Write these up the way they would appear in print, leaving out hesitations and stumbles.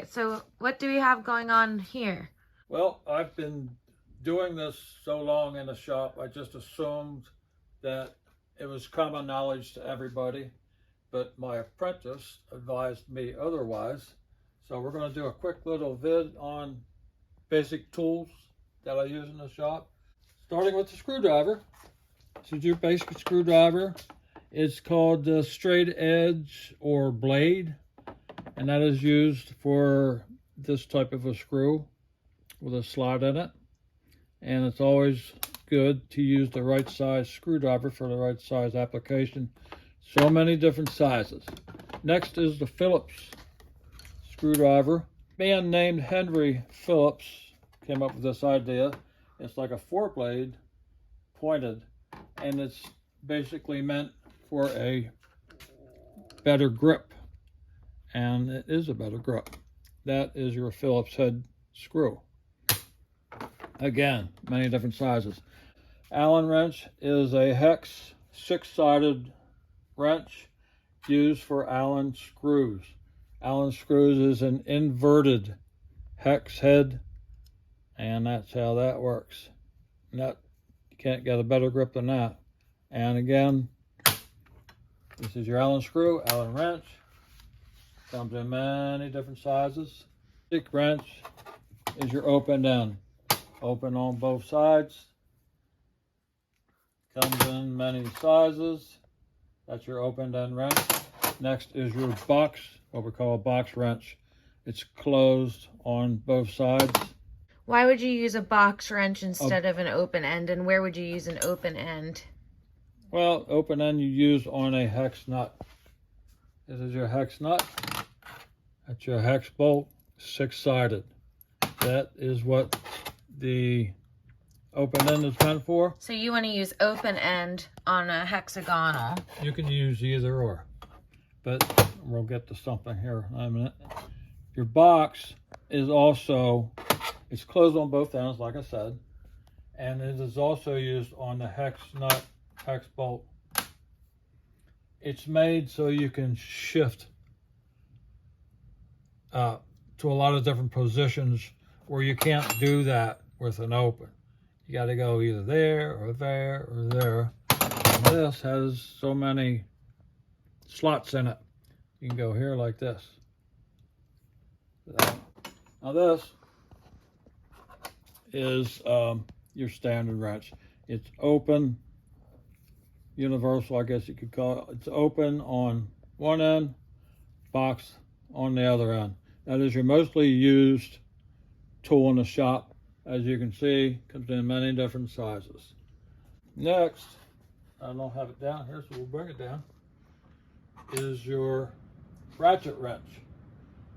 So what do we have going on here? Well, I've been doing this so long in the shop, I just assumed that it was common knowledge to everybody, but my apprentice advised me otherwise. So we're going to do a quick little vid on basic tools that I use in the shop, starting with the screwdriver. This is your basic screwdriver. It's called the straight edge or blade, and that is used for this type of a screw with a slot in it. And it's always good to use the right size screwdriver for the right size application. So many different sizes. Next is the Phillips screwdriver. A man named Henry Phillips came up with this idea. It's like a 4-blade pointed, and it's basically meant for a better grip, and it is a better grip. That is your Phillips head screw. Again, many different sizes. Allen wrench is a hex 6-sided wrench used for Allen screws. Allen screws is an inverted hex head, and that's how that works. You can't get a better grip than that. And again, this is your Allen screw, Allen wrench. Comes in many different sizes. Stick wrench is your open end. Open on both sides. Comes in many sizes. That's your open end wrench. Next is your box, what we call a box wrench. It's closed on both sides. Why would you use a box wrench instead of an open end, and where would you use an open end? Well, open end you use on a hex nut. This is your hex nut. That's your hex bolt, 6-sided. That is what the open end is meant for. So you want to use open end on a hexagonal. You can use either or, but we'll get to something here in a minute. Your box is also, it's closed on both ends, like I said, and it is also used on the hex nut, hex bolt. It's made so you can shift to a lot of different positions where you can't do that with an open. You got to go either there or there or there. And this has so many slots in it. You can go here like this. Now this is your standard wrench. It's open, universal, I guess you could call it. It's open on one end, box on the other end. That is your mostly used tool in the shop. As you can see, comes in many different sizes. Next, I don't have it down here, so we'll bring it down, is your ratchet wrench.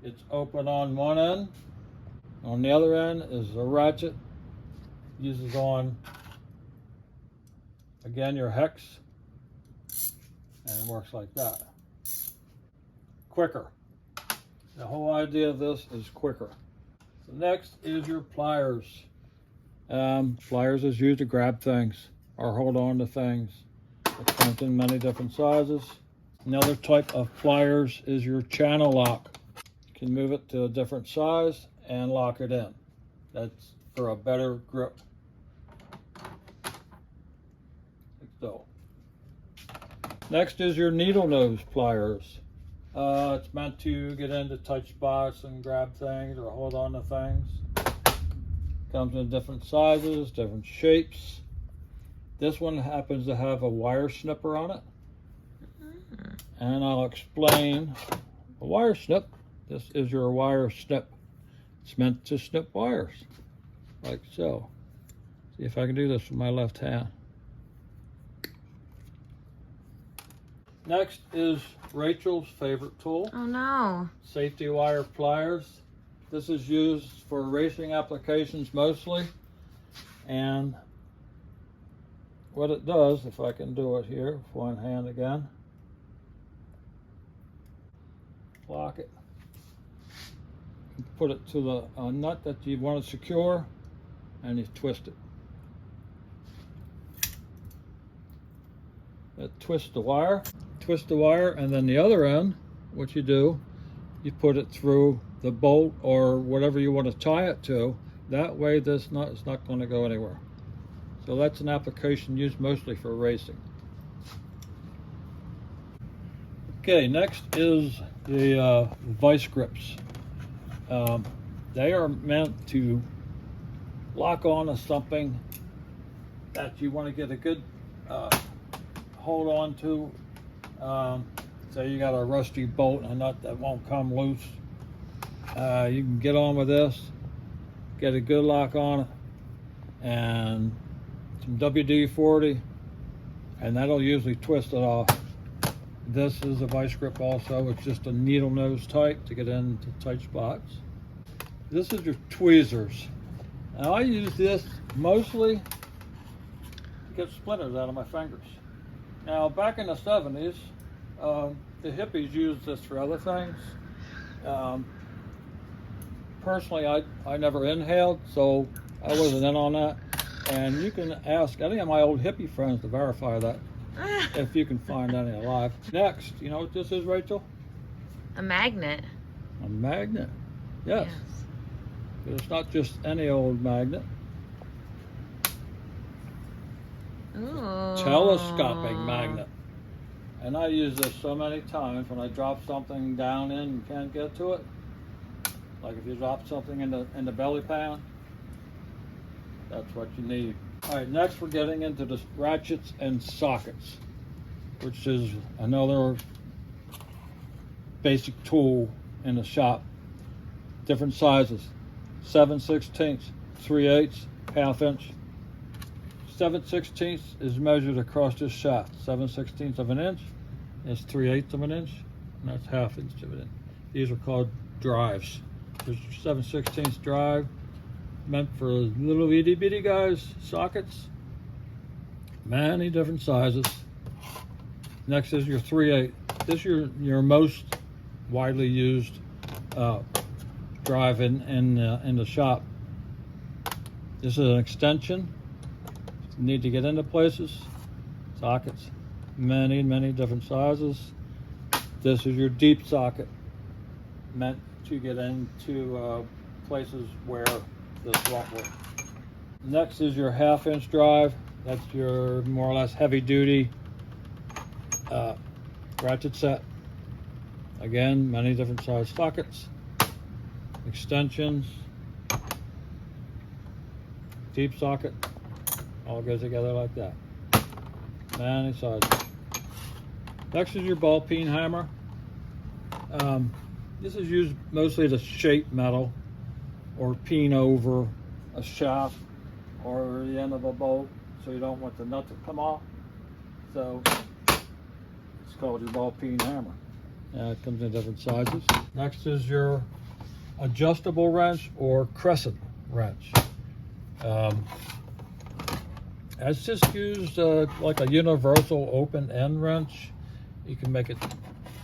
It's open on one end. On the other end is a ratchet. Uses on, again, your hex, and it works like that. Quicker. The whole idea of this is quicker. The next is your pliers. Pliers is used to grab things or hold on to things. It comes in many different sizes. Another type of pliers is your channel lock. You can move it to a different size and lock it in. That's for a better grip. Like so. Next is your needle nose pliers. It's meant to get into tight spots and grab things or hold on to things. Comes in different sizes, different shapes. This one happens to have a wire snipper on it. And I'll explain a wire snip. This is your wire snip. It's meant to snip wires, like so. See if I can do this with my left hand. Next is Rachel's favorite tool. Oh no. Safety wire pliers. This is used for racing applications mostly. And what it does, if I can do it here with one hand again, lock it. Put it to the nut that you want to secure, and you twist it. That twists the wire. Twist the wire, and then the other end, what you do you put it through the bolt or whatever you want to tie it to. That way this nut is not going to go anywhere. So that's an application used mostly for racing. Okay, next is the vice grips. They are meant to lock on to something that you want to get a good hold on to. Say you got a rusty bolt and a nut that won't come loose. You can get on with this, get a good lock on it, and some WD-40, and that'll usually twist it off. This is a vice grip also. It's just a needle nose type to get into tight spots. This is your tweezers. Now I use this mostly to get splinters out of my fingers. Now back in the 70s, the hippies used this for other things. Personally, I never inhaled, so I wasn't in on that. And you can ask any of my old hippie friends to verify that, if you can find any alive. Next, you know what this is, Rachel? A magnet. A magnet. Yes. It's not just any old magnet. Ooh. Telescopic magnet. And I use this so many times when I drop something down in and can't get to it. Like if you drop something in the belly pan, that's what you need. All right, next we're getting into the ratchets and sockets, which is another basic tool in the shop. Different sizes: 7/16, 3/8, ½ inch. 7/16 is measured across this shaft. 7/16 of an inch is 3/8 of an inch, and that's ½ inch of an inch. These are called drives. There's 7/16 drive, meant for little itty bitty guys, sockets, many different sizes. Next is your 3/8. This is your most widely used drive in the shop. This is an extension. You need to get into places. Sockets, many different sizes. This is your deep socket, meant to get into places where this won't work. Next is your ½ inch drive. That's your more or less heavy duty ratchet set. Again, many different size sockets, extensions, deep socket, all goes together like that. Many sizes. Next is your ball peen hammer. This is used mostly to shape metal or peen over a shaft or the end of a bolt, so you don't want the nut to come off. So it's called your ball peen hammer. It comes in different sizes. Next is your adjustable wrench or crescent wrench. It's just used like a universal open end wrench. You can make it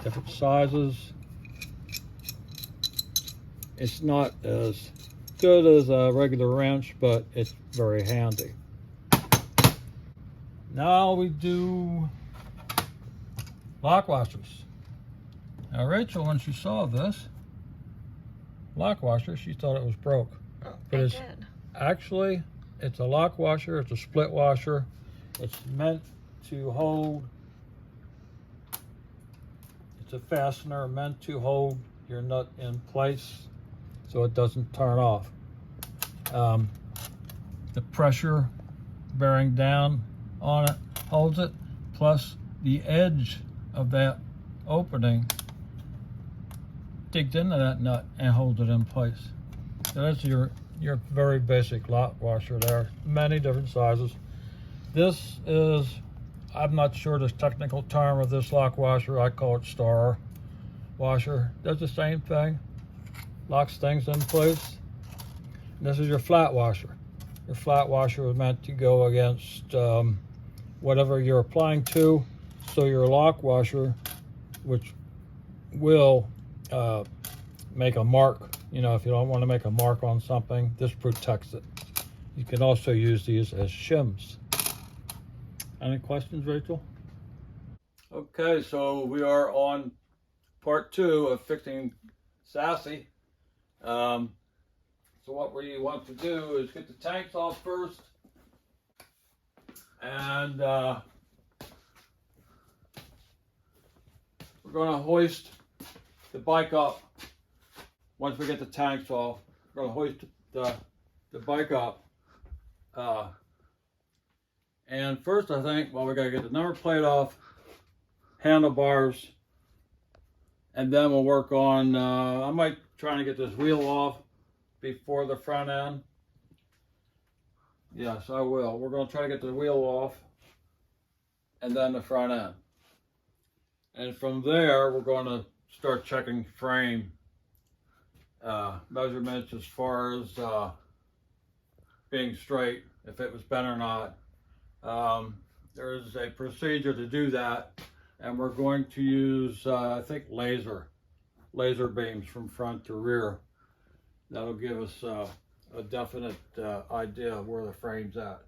different sizes. It's not as good as a regular wrench, but it's very handy. Now we do lock washers. Now Rachel, when she saw this lock washer, she thought it was broke. Oh, but it's did. Actually, it's a lock washer, it's a split washer. It's meant to hold, it's a fastener meant to hold your nut in place so it doesn't turn off. The pressure bearing down on it holds it, plus the edge of that opening digs into that nut and holds it in place. So that's your very basic lock washer there. Many different sizes. This is, I'm not sure the technical term of this lock washer. I call it star washer. Does the same thing. Locks things in place. This is your flat washer. Your flat washer is meant to go against whatever you're applying to. So your lock washer, which will make a mark, you know, if you don't want to make a mark on something, this protects it. You can also use these as shims. Any questions, Rachel? Okay, so we are on part 2 of fixing Sassy. So what we want to do is get the tanks off first, and we're going to hoist the bike up. Once we get the tanks off, we're going to hoist the bike up. And first I think, well, we got to get the number plate off, handlebars, and then we'll work on, I might try to get this wheel off before the front end. Yes, I will. We're going to try to get the wheel off and then the front end. And from there, we're going to start checking frame measurements as far as being straight, if it was bent or not. There is a procedure to do that, and we're going to use, I think, laser beams from front to rear. That'll give us a definite idea of where the frame's at.